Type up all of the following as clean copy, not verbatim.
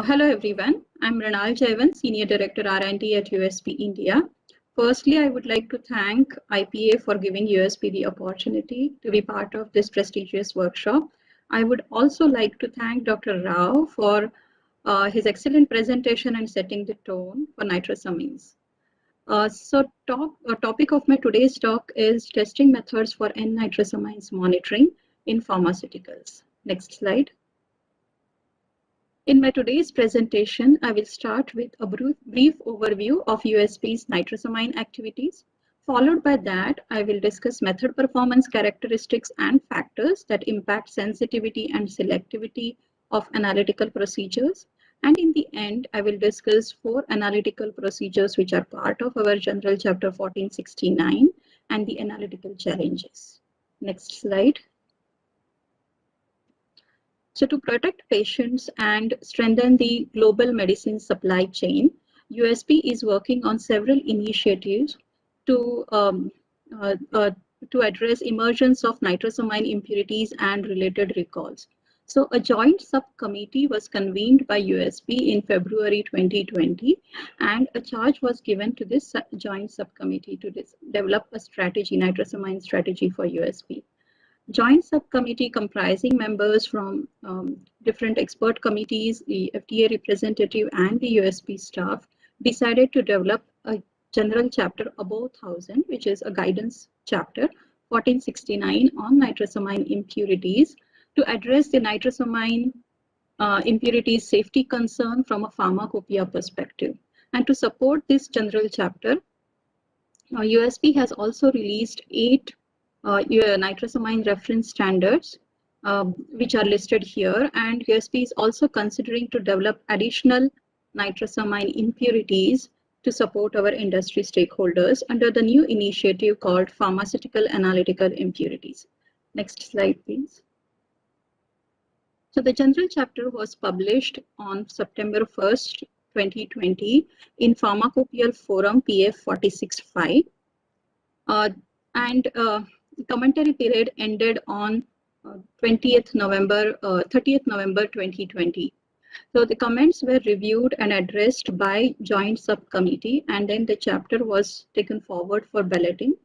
Hello everyone, I'm Ranal Jaivan, Senior Director R&D at USP India. Firstly, I would like to thank IPA for giving USP the opportunity to be part of this prestigious workshop. I would also like to thank Dr. Rao for his excellent presentation and setting the tone for nitrosamines. Topic of my today's talk is testing methods for N-nitrosamines monitoring in pharmaceuticals. Next slide. In my today's presentation, I will start with a brief overview of USP's nitrosamine activities. Followed by that, I will discuss method performance characteristics and factors that impact sensitivity and selectivity of analytical procedures. And in the end, I will discuss 4 analytical procedures which are part of our General Chapter 1469 and the analytical challenges. Next slide. So to protect patients and strengthen the global medicine supply chain, USP is working on several initiatives to address emergence of nitrosamine impurities and related recalls. So a joint subcommittee was convened by USP in February 2020, and a charge was given to this joint subcommittee to develop a strategy, nitrosamine strategy for USP. Joint subcommittee comprising members from different expert committees, the FDA representative and the USP staff decided to develop a general chapter above 1000, which is a guidance chapter 1469 on nitrosamine impurities to address the nitrosamine impurities safety concern from a pharmacopoeia perspective. And to support this general chapter, USP has also released 8 nitrosamine reference standards, which are listed here, and USP is also considering to develop additional nitrosamine impurities to support our industry stakeholders under the new initiative called Pharmaceutical Analytical Impurities. Next slide, please. So the general chapter was published on September 1st, 2020 in Pharmacopoeial Forum PF 465. Commentary period ended on 30th November 2020. So the comments were reviewed and addressed by joint subcommittee, and then the chapter was taken forward for balloting.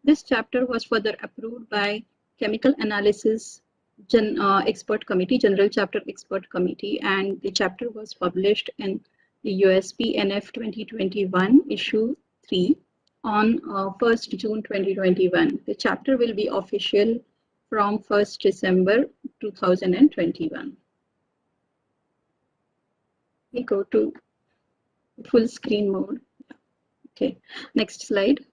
This chapter was further approved by chemical analysis expert committee, general chapter expert committee, and the chapter was published in the USP NF 2021 issue 3. On 1st June 2021. The chapter will be official from 1st December 2021. We go to full screen mode. Okay, next slide.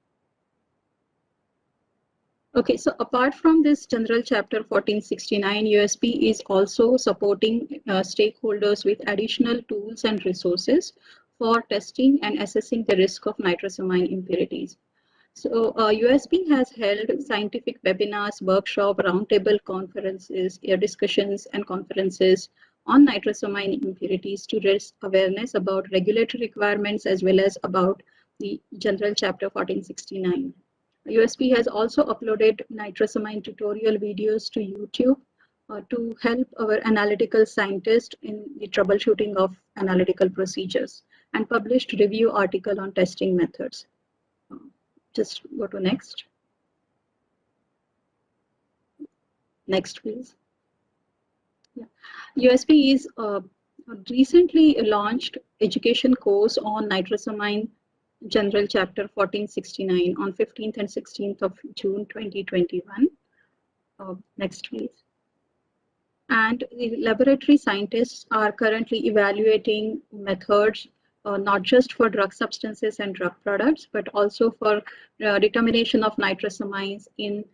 Okay, so apart from this general chapter 1469, USP is also supporting stakeholders with additional tools and resources for testing and assessing the risk of nitrosamine impurities. So USP has held scientific webinars, workshop, roundtable conferences, discussions and conferences on nitrosamine impurities to raise awareness about regulatory requirements as well as about the general chapter 1469. USP has also uploaded nitrosamine tutorial videos to YouTube to help our analytical scientists in the troubleshooting of analytical procedures, and published review article on testing methods. Just go to next. Next, please. Yeah. USP is recently launched education course on nitrosamine general chapter 1469 on 15th and 16th of June 2021. Next, please. And the laboratory scientists are currently evaluating methods not just for drug substances and drug products, but also for determination of nitrosamines in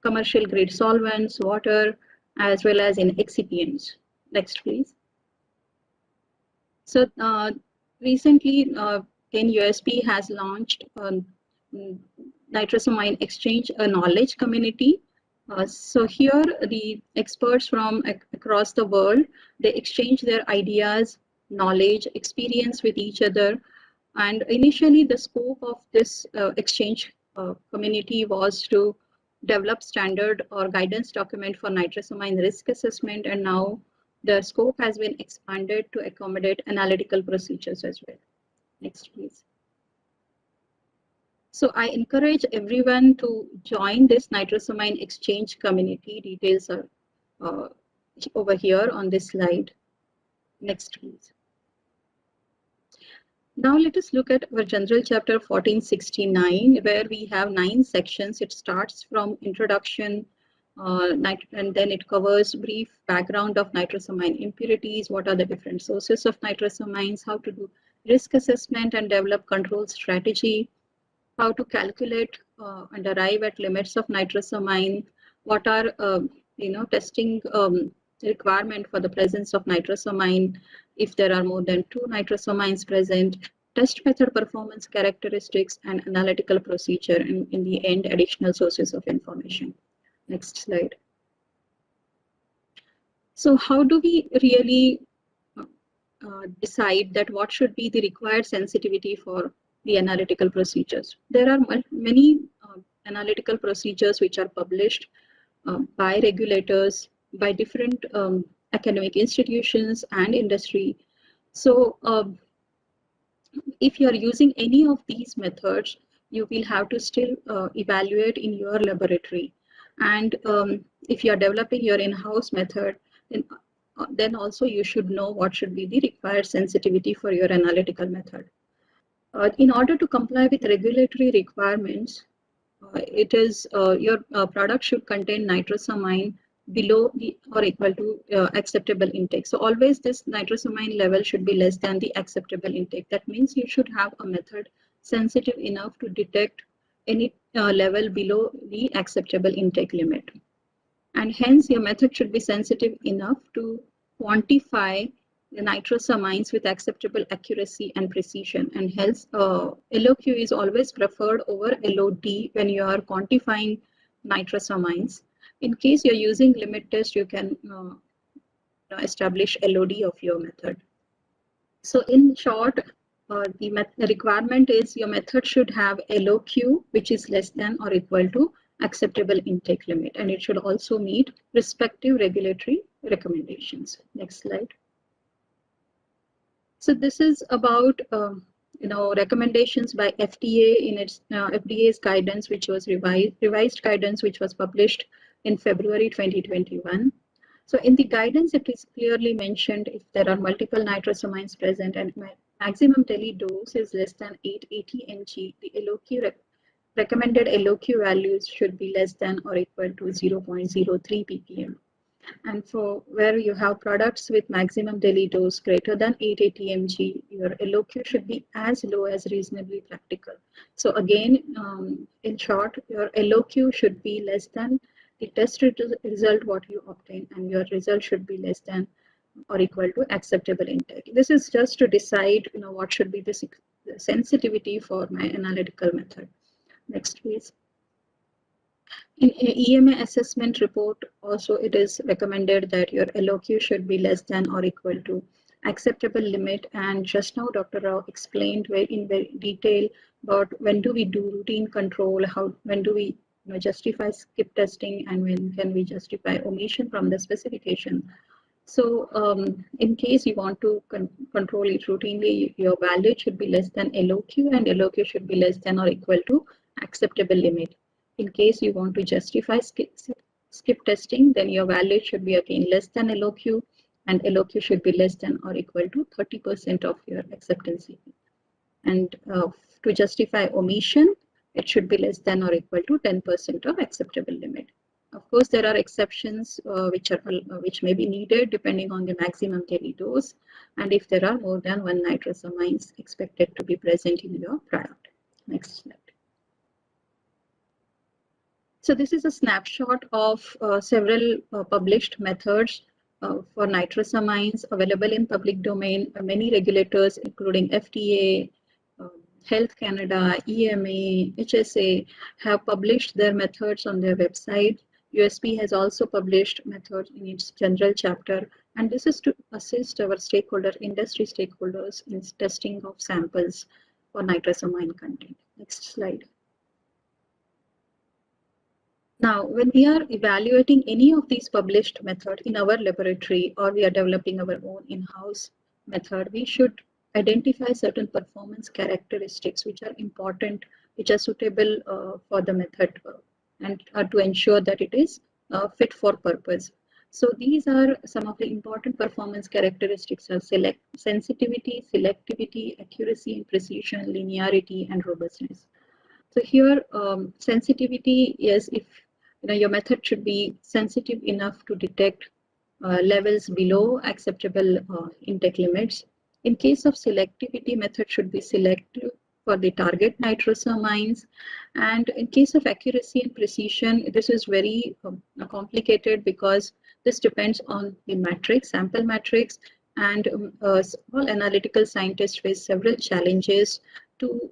commercial grade solvents, water, as well as in excipients. Next, please. So recently, USP has launched nitrosamine exchange knowledge community. So here the experts from across the world, they exchange their ideas, knowledge, experience with each other. And initially the scope of this exchange community was to develop standard or guidance document for nitrosamine risk assessment, and now the scope has been expanded to accommodate analytical procedures as well. Next, please. So I encourage everyone to join this nitrosamine exchange community. Details are over here on this slide. Next, please. Now let us look at our general chapter 1469, where we have 9 sections. It starts from introduction, and then it covers brief background of nitrosamine impurities, what are the different sources of nitrosamines, how to do risk assessment and develop control strategy, how to calculate and arrive at limits of nitrosamine, what are testing requirement for the presence of nitrosamine if there are more than 2 nitrosamines present, test method performance characteristics, and analytical procedure, and in the end additional sources of information. Next slide. So how do we really decide that what should be the required sensitivity for the analytical procedures? There are many analytical procedures which are published by regulators, by different academic institutions and industry. So if you are using any of these methods, you will have to still evaluate in your laboratory. And if you are developing your in-house method, then also you should know what should be the required sensitivity for your analytical method. In order to comply with regulatory requirements, it is your product should contain nitrosamine below the or equal to acceptable intake. So always this nitrosamine level should be less than the acceptable intake. That means you should have a method sensitive enough to detect any level below the acceptable intake limit. And hence your method should be sensitive enough to quantify the nitrosamines with acceptable accuracy and precision. And hence LOQ is always preferred over LOD when you are quantifying nitrosamines. In case you're using limit test, you can establish LOD of your method. So in short, the requirement is your method should have LOQ, which is less than or equal to acceptable intake limit, and it should also meet respective regulatory recommendations. Next slide. So this is about recommendations by FDA in its FDA's guidance, which was revised guidance, which was published in February 2021. So in the guidance, it is clearly mentioned if there are multiple nitrosamines present and maximum daily dose is less than 880 mg, the LOQ recommended LOQ values should be less than or equal to 0.03 ppm. And for where you have products with maximum daily dose greater than 880 mg, your LOQ should be as low as reasonably practical. So again, in short, your LOQ should be less than the test result what you obtain, and your result should be less than or equal to acceptable intake. This is just to decide what should be the sensitivity for my analytical method. Next, please. In EMA assessment report, also it is recommended that your LOQ should be less than or equal to acceptable limit. And just now, Dr. Rao explained in very detail about when do we do routine control, when do we justify skip testing, and when can we justify omission from the specification. So in case you want to control it routinely, your value should be less than LOQ, and LOQ should be less than or equal to acceptable limit. In case you want to justify skip testing, then your value should be again less than LOQ, and LOQ should be less than or equal to 30% of your acceptance limit. And to justify omission, it should be less than or equal to 10% of acceptable limit. Of course, there are exceptions which may be needed depending on the maximum daily dose, and if there are more than 1 nitrosamines expected to be present in your product. Next slide. So this is a snapshot of several published methods for nitrosamines available in public domain. Many regulators, including FDA, Health Canada, EMA, HSA, have published their methods on their website. USP has also published methods in its general chapter, and this is to assist our industry stakeholders in testing of samples for nitrosamine content. Next slide. Now, when we are evaluating any of these published methods in our laboratory, or we are developing our own in-house method, we should identify certain performance characteristics which are important, which are suitable for the method, and to ensure that it is fit for purpose. So these are some of the important performance characteristics are sensitivity, selectivity, accuracy and precision, linearity, and robustness. So here, sensitivity is if your method should be sensitive enough to detect levels below acceptable intake limits. In case of selectivity, method should be selective for the target nitrosamines. And in case of accuracy and precision, this is very complicated because this depends on the matrix, sample matrix, and all analytical scientists face several challenges to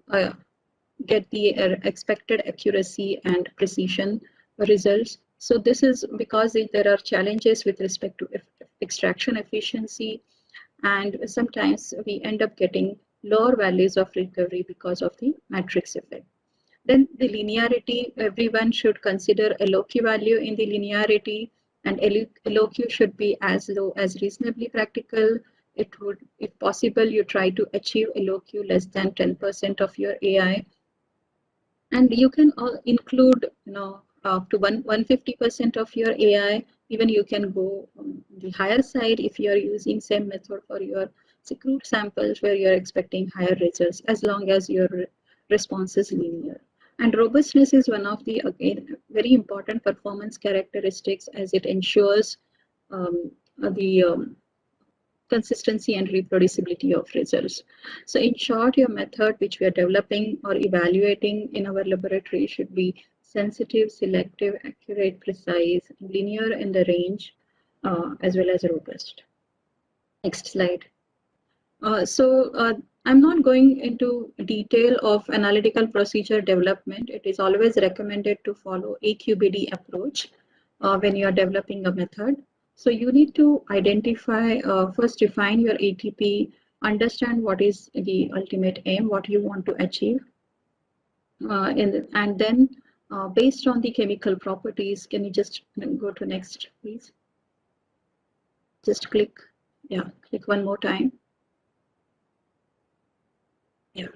get the expected accuracy and precision results. So this is because there are challenges with respect to extraction efficiency, and sometimes we end up getting lower values of recovery because of the matrix effect. Then the linearity, everyone should consider a LOQ value in the linearity, and LOQ should be as low as reasonably practical. It would, if possible, you try to achieve a LOQ less than 10% of your AI, and you can include up to 150% of your AI. Even you can go on the higher side if you are using same method for your crude samples where you're expecting higher results, as long as your response is linear. And robustness is one of the, again, very important performance characteristics, as it ensures the consistency and reproducibility of results. So in short, your method which we are developing or evaluating in our laboratory should be sensitive, selective, accurate, precise, linear in the range, as well as robust. Next slide. I'm not going into detail of analytical procedure development. It is always recommended to follow AQBD approach when you are developing a method. So you need to identify, first define your ATP, understand what is the ultimate aim, what you want to achieve. And then based on the chemical properties, can you just go to next, please? Just click one more time. Yeah.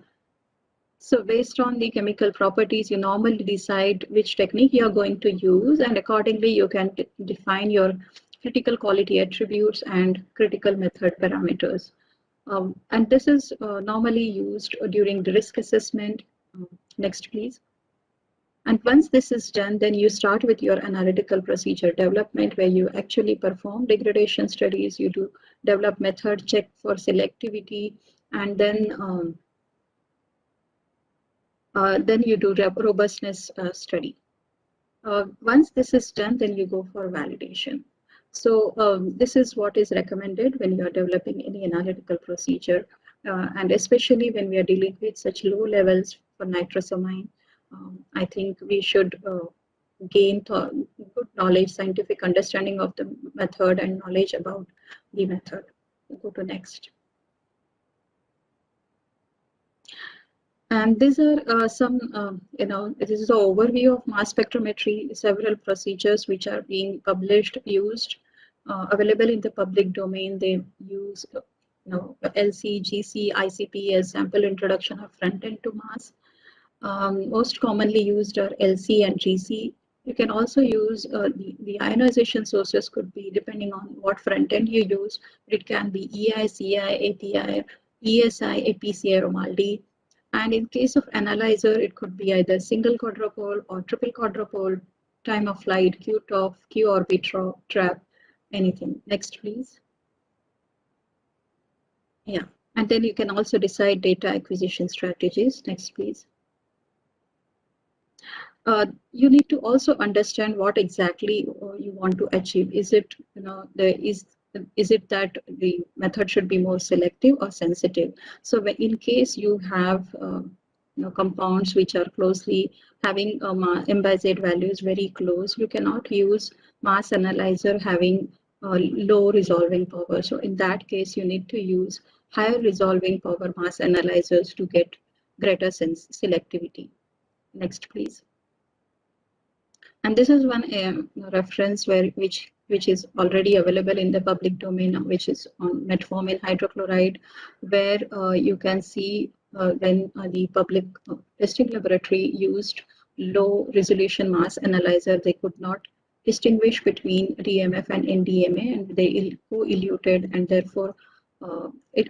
So based on the chemical properties, you normally decide which technique you're going to use, and accordingly you can define your critical quality attributes and critical method parameters. And this is normally used during the risk assessment. Next, please. And once this is done, then you start with your analytical procedure development, where you actually perform degradation studies, you do develop method, check for selectivity, and then you do robustness study. Once this is done, then you go for validation. So this is what is recommended when you are developing any analytical procedure, and especially when we are dealing with such low levels for nitrosamine. I think we should gain good knowledge, scientific understanding of the method, and knowledge about the method. Go to next. And these are some, this is an overview of mass spectrometry, several procedures which are being published, used, available in the public domain. They use, LC, GC, ICP as sample introduction of front end to mass. Most commonly used are LC and GC. You can also use the ionization sources could be depending on what front end you use. It can be EI, CI, API, ESI, APCI, or MALDI. And in case of analyzer, it could be either single quadrupole or triple quadrupole, time of flight, QTOF, Q-orbit trap, anything. Next, please. Yeah, and then you can also decide data acquisition strategies. Next, please. You need to also understand what exactly you want to achieve. Is it, is it that the method should be more selective or sensitive? So in case you have compounds which are closely having MZ values very close, you cannot use mass analyzer having low resolving power. So in that case, you need to use higher resolving power mass analyzers to get greater selectivity. Next, please. And this is one reference which is already available in the public domain, which is on metformin hydrochloride, where you can see when the public testing laboratory used low resolution mass analyzer, they could not distinguish between DMF and NDMA, and they co-eluted, and therefore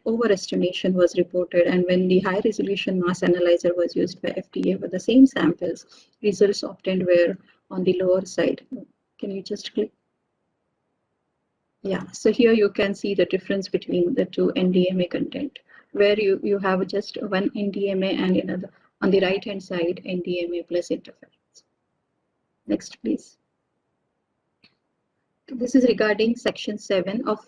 overestimation was reported. And when the high resolution mass analyzer was used by FDA for the same samples, results obtained were on the lower side. Can you just click? Yeah, so here you can see the difference between the two NDMA content, where you have just one NDMA and another on the right hand side NDMA plus interference. Next, please. This is regarding section 7 of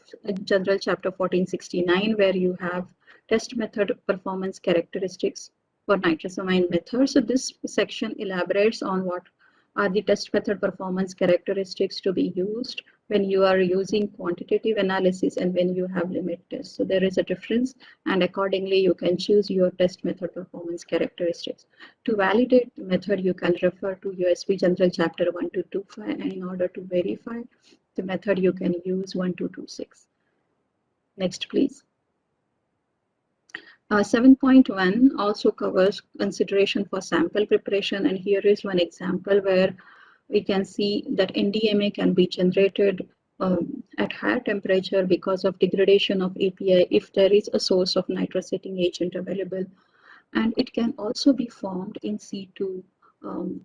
General Chapter 1469, where you have test method performance characteristics for nitrosamine method. So this section elaborates on what are the test method performance characteristics to be used when you are using quantitative analysis and when you have limit tests. So there is a difference, and accordingly you can choose your test method performance characteristics. To validate the method, you can refer to USP General Chapter 1225, and in order to verify the method, you can use 1226. Next, please. 7.1 also covers consideration for sample preparation, and here is one example where we can see that NDMA can be generated at higher temperature because of degradation of API if there is a source of nitrosetting agent available, and it can also be formed in situ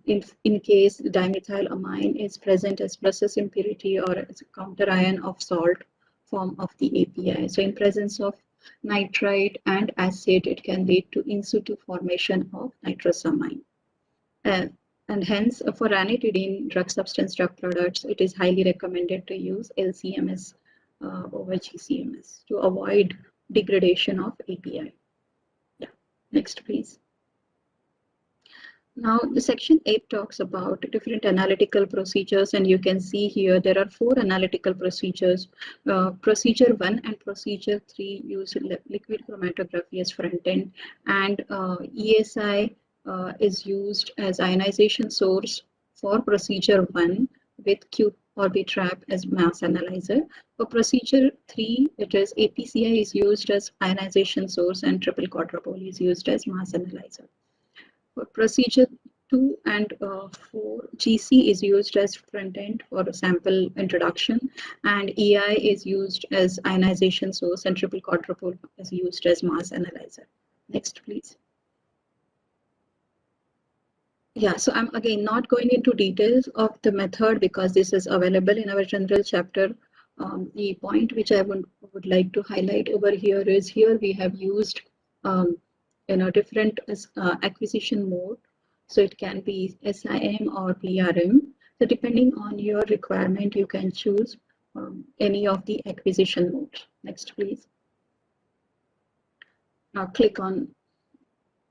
in case dimethylamine is present as process impurity or as a counter ion of salt form of the API. So in presence of nitrite and acid, it can lead to in situ formation of nitrosamine. And hence, for ranitidine drug substance drug products, it is highly recommended to use LCMS over GCMS to avoid degradation of API. Yeah. Next, please. Now, the section 8 talks about different analytical procedures, and you can see here there are 4 analytical procedures. Procedure 1 and procedure 3 use liquid chromatography as front end, and ESI is used as ionization source for procedure 1 with Q-Orbitrap as mass analyzer. For procedure 3, it is APCI is used as ionization source and triple quadrupole is used as mass analyzer. For procedure 2 and 4, GC is used as front end for sample introduction, and EI is used as ionization source, and triple quadrupole is used as mass analyzer. Next, please. Yeah, so I'm again not going into details of the method because this is available in our general chapter. The point which I would like to highlight over here is here we have used different acquisition mode. So it can be SIM or PRM. So depending on your requirement, you can choose any of the acquisition modes. Next, please. Now click on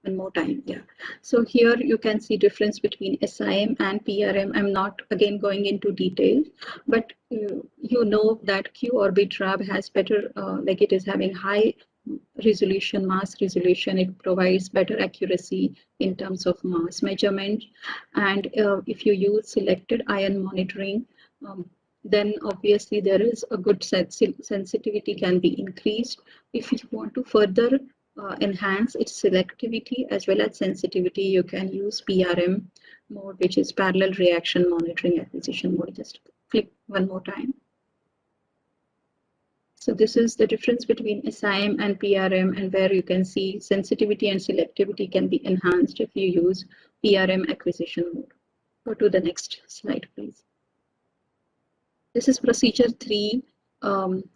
one more time. Yeah. So here you can see difference between SIM and PRM. I'm not again going into detail, but you know that Q-Orbitrap has better, like it is having high resolution, mass resolution. It provides better accuracy in terms of mass measurement. And if you use selected ion monitoring, then obviously there is a good sensitivity can be increased. If you want to further enhance its selectivity as well as sensitivity, you can use PRM mode, which is parallel reaction monitoring acquisition mode. Just click one more time. So this is the difference between SIM and PRM, and where you can see sensitivity and selectivity can be enhanced if you use PRM acquisition mode. Go to the next slide, please. This is procedure 3.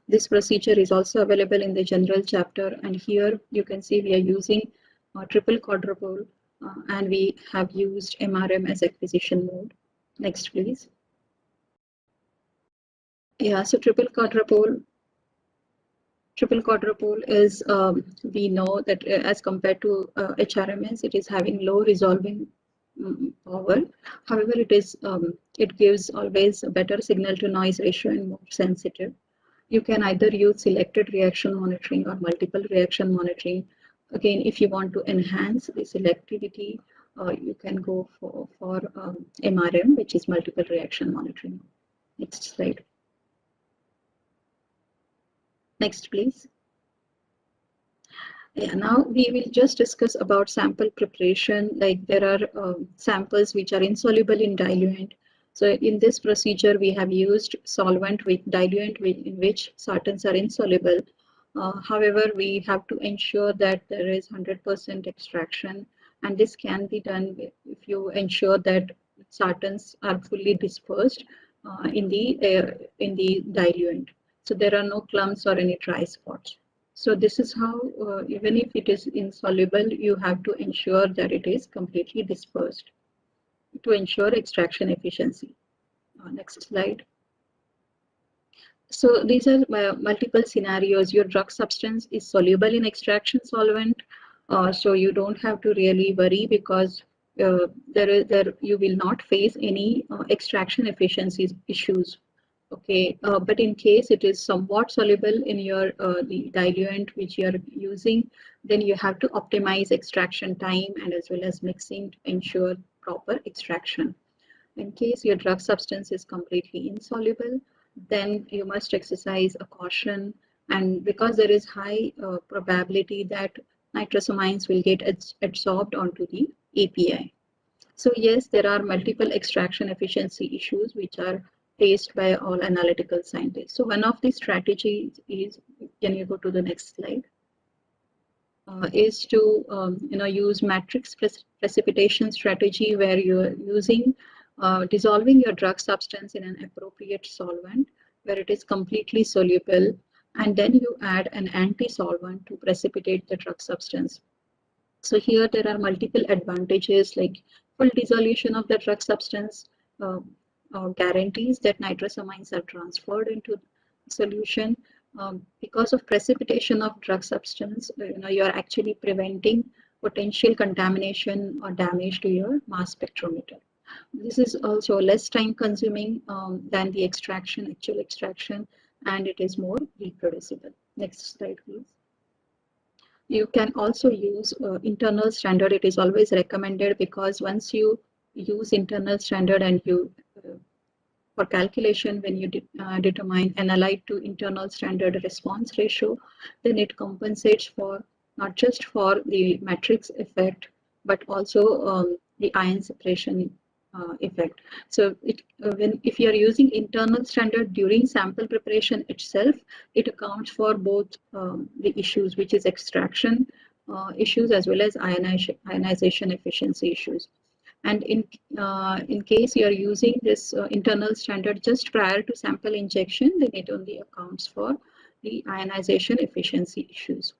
This procedure is also available in the general chapter, and here you can see we are using triple quadrupole, and we have used MRM as acquisition mode. Next, please. Yeah, so triple quadrupole is, we know that as compared to HRMS, it is having low resolving power. However, it gives always a better signal to noise ratio and more sensitive. You can either use selected reaction monitoring or multiple reaction monitoring. Again, if you want to enhance the selectivity you can go for MRM, which is multiple reaction monitoring. Next slide. Next, please. Yeah, now we will just discuss about sample preparation. Like there are samples which are insoluble in diluent. So in this procedure, we have used solvent with diluent in which sartans are insoluble. However, we have to ensure that there is 100% extraction, and this can be done if you ensure that sartans are fully dispersed in the diluent. So there are no clumps or any dry spots. So this is how, even if it is insoluble, you have to ensure that it is completely dispersed to ensure extraction efficiency. Next slide. So these are multiple scenarios. Your drug substance is soluble in extraction solvent, so you don't have to really worry because you will not face any extraction efficiency issues. Okay, but in case it is somewhat soluble in your the diluent which you are using, then you have to optimize extraction time and as well as mixing to ensure proper extraction. In case your drug substance is completely insoluble, then you must exercise a caution, and because there is high probability that nitrosamines will get absorbed onto the API. So yes, there are multiple extraction efficiency issues which are faced by all analytical scientists. So one of the strategies is, can you go to the next slide? Is to use matrix precipitation strategy where you're using dissolving your drug substance in an appropriate solvent where it is completely soluble, and then you add an anti-solvent to precipitate the drug substance. So here there are multiple advantages like full dissolution of the drug substance guarantees that nitrosamines are transferred into solution. Because of precipitation of drug substance, you are actually preventing potential contamination or damage to your mass spectrometer. This is also less time consuming than the actual extraction, and it is more reproducible. Next slide, please. You can also use internal standard. It is always recommended because once you use internal standard and you for calculation, when you determine analyte to internal standard response ratio, then it compensates for not just for the matrix effect, but also the ion separation effect. So if you are using internal standard during sample preparation itself, it accounts for both the issues, which is extraction issues as well as ionization efficiency issues. And in case you are using this internal standard just prior to sample injection, then it only accounts for the ionization efficiency issues.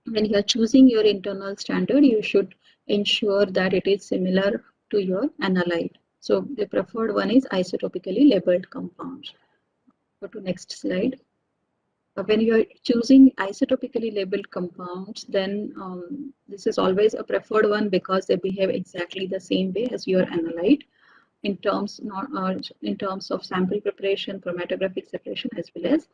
When you are choosing your internal standard, you should ensure that it is similar to your analyte. So the preferred one is isotopically labeled compounds. Go to next slide. When you are choosing isotopically labeled compounds, then this is always a preferred one because they behave exactly the same way as your analyte in terms of sample preparation, chromatographic separation, as well as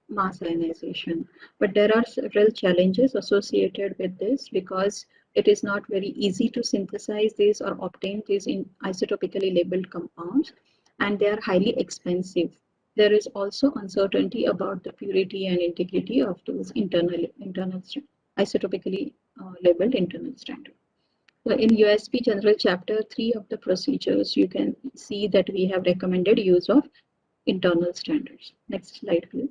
mass ionization. But there are several challenges associated with this because it is not very easy to synthesize these or obtain these in isotopically labeled compounds, and they are highly expensive. There is also uncertainty about the purity and integrity of those internal isotopically labeled internal standard. So in USP General Chapter 3 of the procedures, you can see that we have recommended use of internal standards. Next slide, please.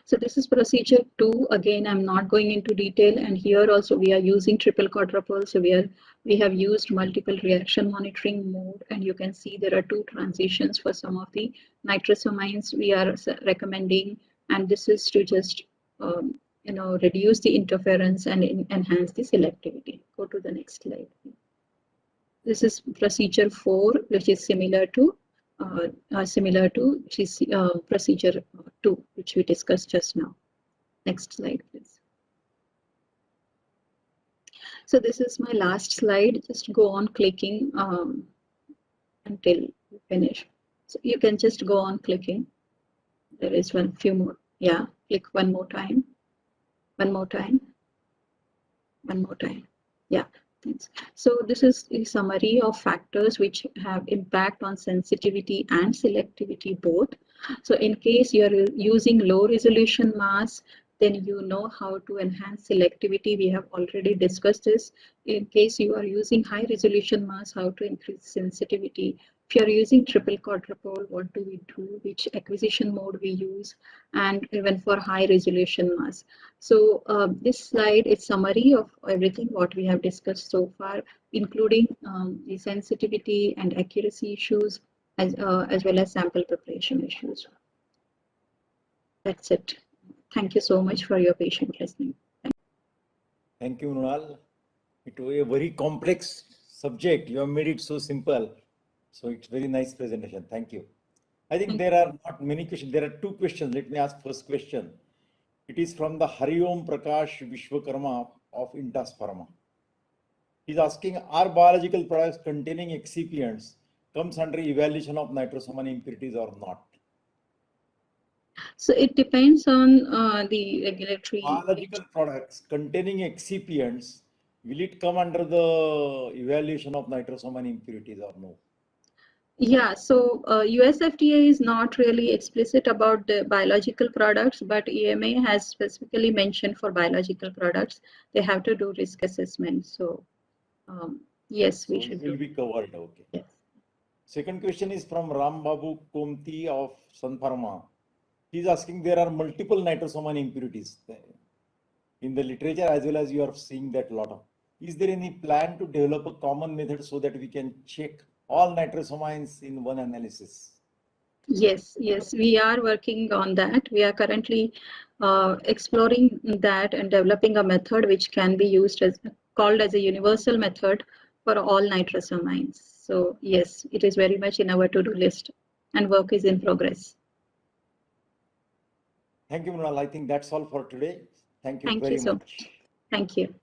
So this is procedure 2. Again, I'm not going into detail, and here also we are using triple quadruple. So we have used multiple reaction monitoring mode, and you can see there are 2 transitions for some of the nitrosamines we are recommending, and this is to just reduce the interference and enhance the selectivity. Go to the next slide. This is procedure 4, which is similar to procedure 2, which we discussed just now. Next slide, please. So this is my last slide. Just go on clicking until you finish. So you can just go on clicking. There is few more. Yeah, click one more time. One more time. One more time. Yeah. Yes. So this is a summary of factors which have impact on sensitivity and selectivity both. So in case you're using low resolution mask, then you know how to enhance selectivity. We have already discussed this. In case you are using high resolution mask, how to increase sensitivity. If you're using triple quadrupole, what do we do? Which acquisition mode we use, and even for high resolution mask. So this slide is summary of everything what we have discussed so far, including the sensitivity and accuracy issues, as well as sample preparation issues. That's it. Thank you so much for your patient listening. Thank you, Mrunal. It was a very complex subject. You have made it so simple. So it's very nice presentation. Thank you. I think there are not many questions. There are two questions. Let me ask first question. It is from the Hariom Prakash Vishwakarma of Intas Pharma. He's asking, are biological products containing excipients comes under evaluation of nitrosamine impurities or not? So it depends on the regulatory. Biological products containing excipients, will it come under the evaluation of nitrosamine impurities or no? Yeah, so US FDA is not really explicit about the biological products, but EMA has specifically mentioned for biological products, they have to do risk assessment. So yes, we should. It will be covered. Okay. Yes. Second question is from Ram Babu Komti of Sun Pharma. He's asking, there are multiple nitrosamine impurities in the literature as well as you are seeing that lot of. Is there any plan to develop a common method so that we can check all nitrosamines in one analysis? Yes, we are working on that. We are currently exploring that and developing a method which can be used as called as a universal method for all nitrosamines. So yes, it is very much in our to-do list and work is in progress. Thank you, Mrunal. I think that's all for today. Thank you very much. Thank you.